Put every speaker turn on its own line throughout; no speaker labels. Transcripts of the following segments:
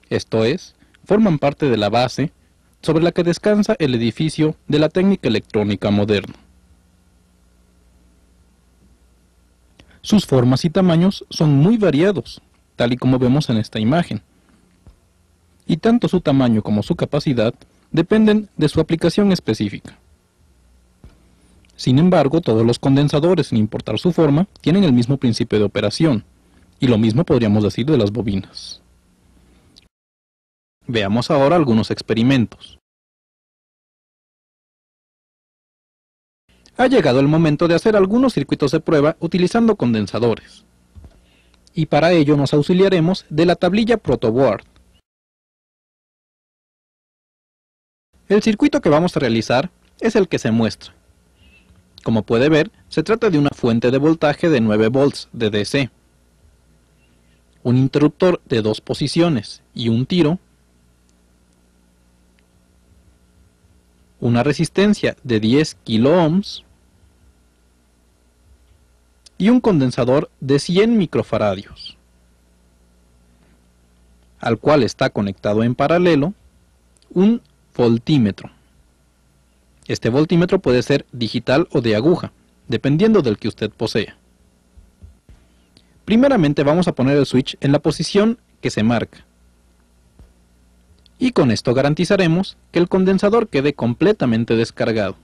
Esto es, forman parte de la base sobre la que descansa el edificio de la técnica electrónica moderna. Sus formas y tamaños son muy variados, tal y como vemos en esta imagen. Y tanto su tamaño como su capacidad dependen de su aplicación específica. Sin embargo, todos los condensadores, sin importar su forma, tienen el mismo principio de operación, y lo mismo podríamos decir de las bobinas. Veamos ahora algunos experimentos. Ha llegado el momento de hacer algunos circuitos de prueba utilizando condensadores. Y para ello nos auxiliaremos de la tablilla protoboard. El circuito que vamos a realizar es el que se muestra. Como puede ver, se trata de una fuente de voltaje de 9 volts de DC, un interruptor de 2 posiciones y un tiro, una resistencia de 10 kiloohms y un condensador de 100 microfaradios, al cual está conectado en paralelo un voltímetro. Este voltímetro puede ser digital o de aguja, dependiendo del que usted posea. Primeramente vamos a poner el switch en la posición que se marca. Y con esto garantizaremos que el condensador quede completamente descargado.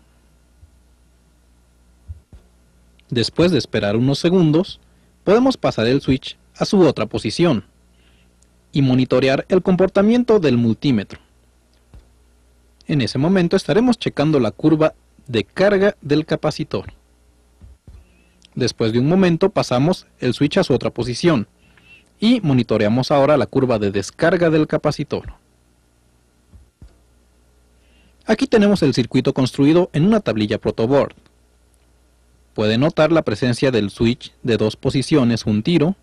Después de esperar unos segundos, podemos pasar el switch a su otra posición y monitorear el comportamiento del multímetro. En ese momento estaremos checando la curva de carga del capacitor. Después de un momento pasamos el switch a su otra posición y monitoreamos ahora la curva de descarga del capacitor. Aquí tenemos el circuito construido en una tablilla protoboard. Puede notar la presencia del switch de 2 posiciones, un tiro,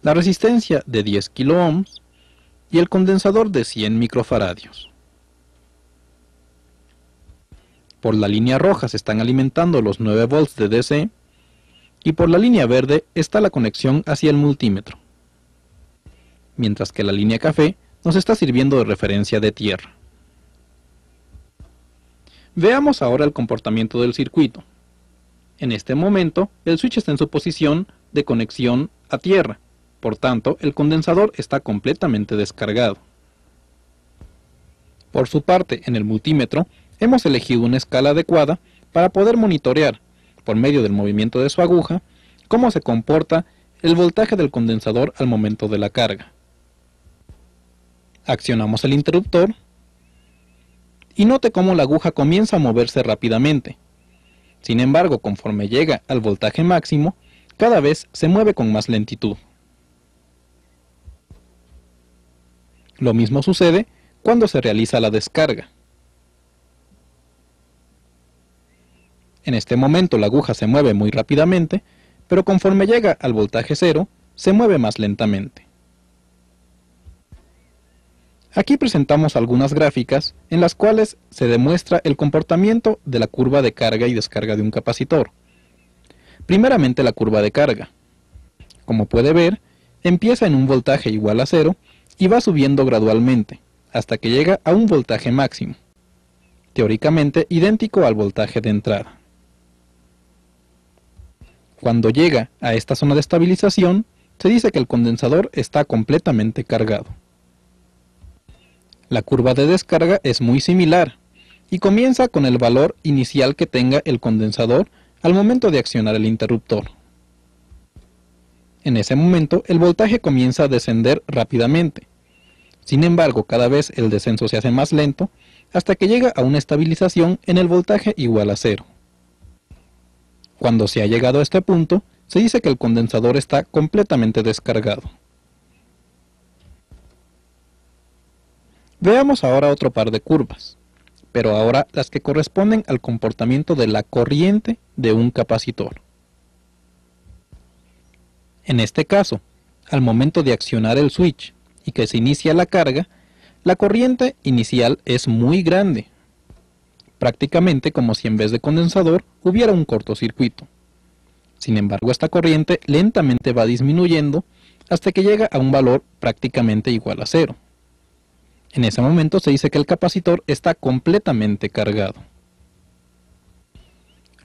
la resistencia de 10 kiloohms y el condensador de 100 microfaradios. Por la línea roja se están alimentando los 9 volts de DC y por la línea verde está la conexión hacia el multímetro, mientras que la línea café nos está sirviendo de referencia de tierra. Veamos ahora el comportamiento del circuito. En este momento, el switch está en su posición de conexión a tierra, por tanto, el condensador está completamente descargado. Por su parte, en el multímetro, hemos elegido una escala adecuada para poder monitorear, por medio del movimiento de su aguja, cómo se comporta el voltaje del condensador al momento de la carga. Accionamos el interruptor y note cómo la aguja comienza a moverse rápidamente. Sin embargo, conforme llega al voltaje máximo, cada vez se mueve con más lentitud. Lo mismo sucede cuando se realiza la descarga. En este momento la aguja se mueve muy rápidamente, pero conforme llega al voltaje cero, se mueve más lentamente. Aquí presentamos algunas gráficas en las cuales se demuestra el comportamiento de la curva de carga y descarga de un capacitor. Primeramente la curva de carga. Como puede ver, empieza en un voltaje igual a 0 y va subiendo gradualmente, hasta que llega a un voltaje máximo, teóricamente idéntico al voltaje de entrada. Cuando llega a esta zona de estabilización, se dice que el condensador está completamente cargado. La curva de descarga es muy similar y comienza con el valor inicial que tenga el condensador al momento de accionar el interruptor. En ese momento el voltaje comienza a descender rápidamente. Sin embargo, cada vez el descenso se hace más lento hasta que llega a una estabilización en el voltaje igual a 0. Cuando se ha llegado a este punto, se dice que el condensador está completamente descargado. Veamos ahora otro par de curvas, pero ahora las que corresponden al comportamiento de la corriente de un capacitor. En este caso, al momento de accionar el switch y que se inicia la carga, la corriente inicial es muy grande, prácticamente como si en vez de condensador hubiera un cortocircuito. Sin embargo, esta corriente lentamente va disminuyendo hasta que llega a un valor prácticamente igual a 0, En ese momento se dice que el capacitor está completamente cargado.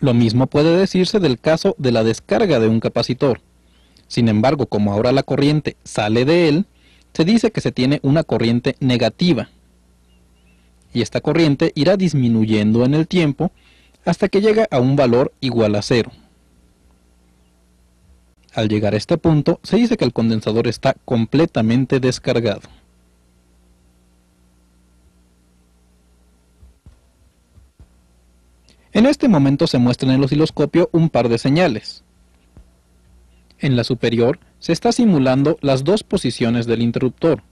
Lo mismo puede decirse del caso de la descarga de un capacitor. Sin embargo, como ahora la corriente sale de él, se dice que se tiene una corriente negativa. Y esta corriente irá disminuyendo en el tiempo hasta que llega a un valor igual a 0. Al llegar a este punto, se dice que el condensador está completamente descargado. En este momento se muestra en el osciloscopio un par de señales. En la superior se está simulando las dos posiciones del interruptor,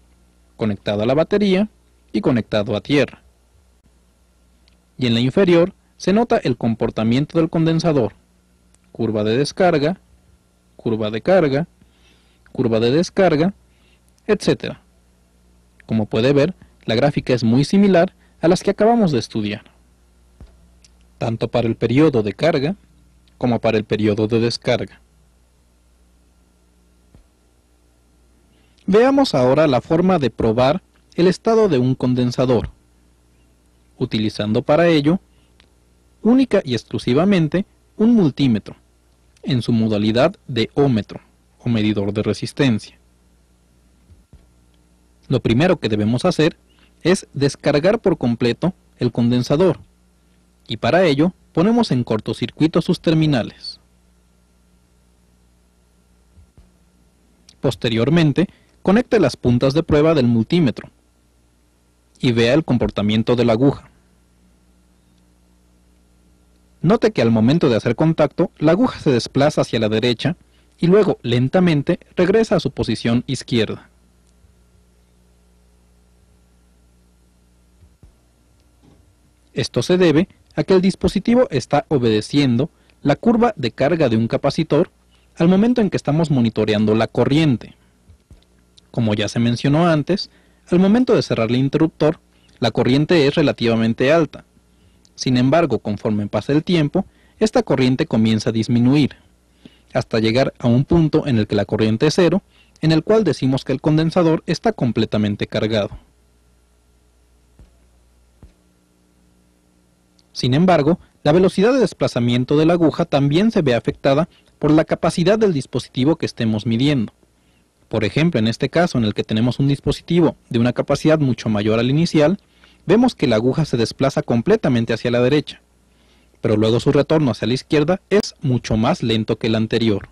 conectado a la batería y conectado a tierra. Y en la inferior se nota el comportamiento del condensador, curva de descarga, curva de carga, curva de descarga, etc. Como puede ver, la gráfica es muy similar a las que acabamos de estudiar, tanto para el periodo de carga como para el periodo de descarga. Veamos ahora la forma de probar el estado de un condensador, utilizando para ello única y exclusivamente un multímetro, en su modalidad de ómetro o medidor de resistencia. Lo primero que debemos hacer es descargar por completo el condensador, y para ello ponemos en cortocircuito sus terminales. Posteriormente, conecte las puntas de prueba del multímetro y vea el comportamiento de la aguja. Note que al momento de hacer contacto, la aguja se desplaza hacia la derecha y luego lentamente regresa a su posición izquierda. Esto se debe a que el dispositivo está obedeciendo la curva de carga de un capacitor al momento en que estamos monitoreando la corriente. Como ya se mencionó antes, al momento de cerrar el interruptor, la corriente es relativamente alta. Sin embargo, conforme pasa el tiempo, esta corriente comienza a disminuir, hasta llegar a un punto en el que la corriente es 0, en el cual decimos que el condensador está completamente cargado. Sin embargo, la velocidad de desplazamiento de la aguja también se ve afectada por la capacidad del dispositivo que estemos midiendo. Por ejemplo, en este caso en el que tenemos un dispositivo de una capacidad mucho mayor al inicial, vemos que la aguja se desplaza completamente hacia la derecha, pero luego su retorno hacia la izquierda es mucho más lento que el anterior.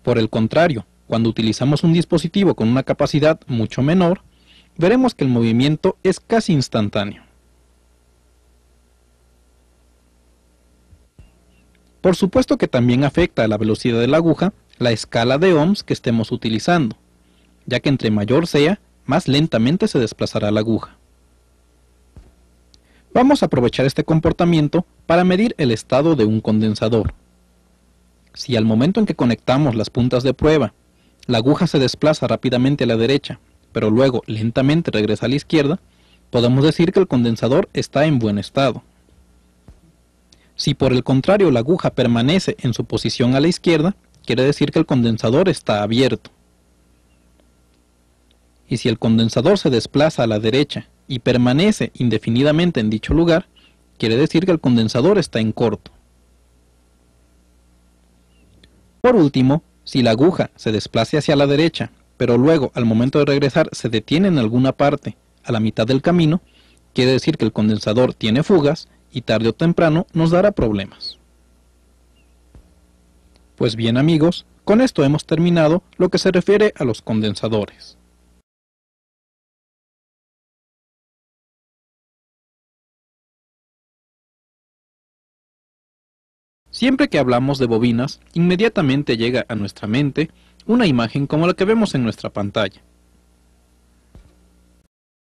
Por el contrario, cuando utilizamos un dispositivo con una capacidad mucho menor, veremos que el movimiento es casi instantáneo. Por supuesto que también afecta a la velocidad de la aguja la escala de ohms que estemos utilizando, ya que entre mayor sea, más lentamente se desplazará la aguja. Vamos a aprovechar este comportamiento para medir el estado de un condensador. Si al momento en que conectamos las puntas de prueba, la aguja se desplaza rápidamente a la derecha, pero luego lentamente regresa a la izquierda, podemos decir que el condensador está en buen estado. Si por el contrario la aguja permanece en su posición a la izquierda, quiere decir que el condensador está abierto. Y si el condensador se desplaza a la derecha y permanece indefinidamente en dicho lugar, quiere decir que el condensador está en corto. Por último, si la aguja se desplaza hacia la derecha, pero luego al momento de regresar se detiene en alguna parte a la mitad del camino, quiere decir que el condensador tiene fugas y tarde o temprano nos dará problemas. Pues bien amigos, con esto hemos terminado lo que se refiere a los condensadores. Siempre que hablamos de bobinas, inmediatamente llega a nuestra mente una imagen como la que vemos en nuestra pantalla.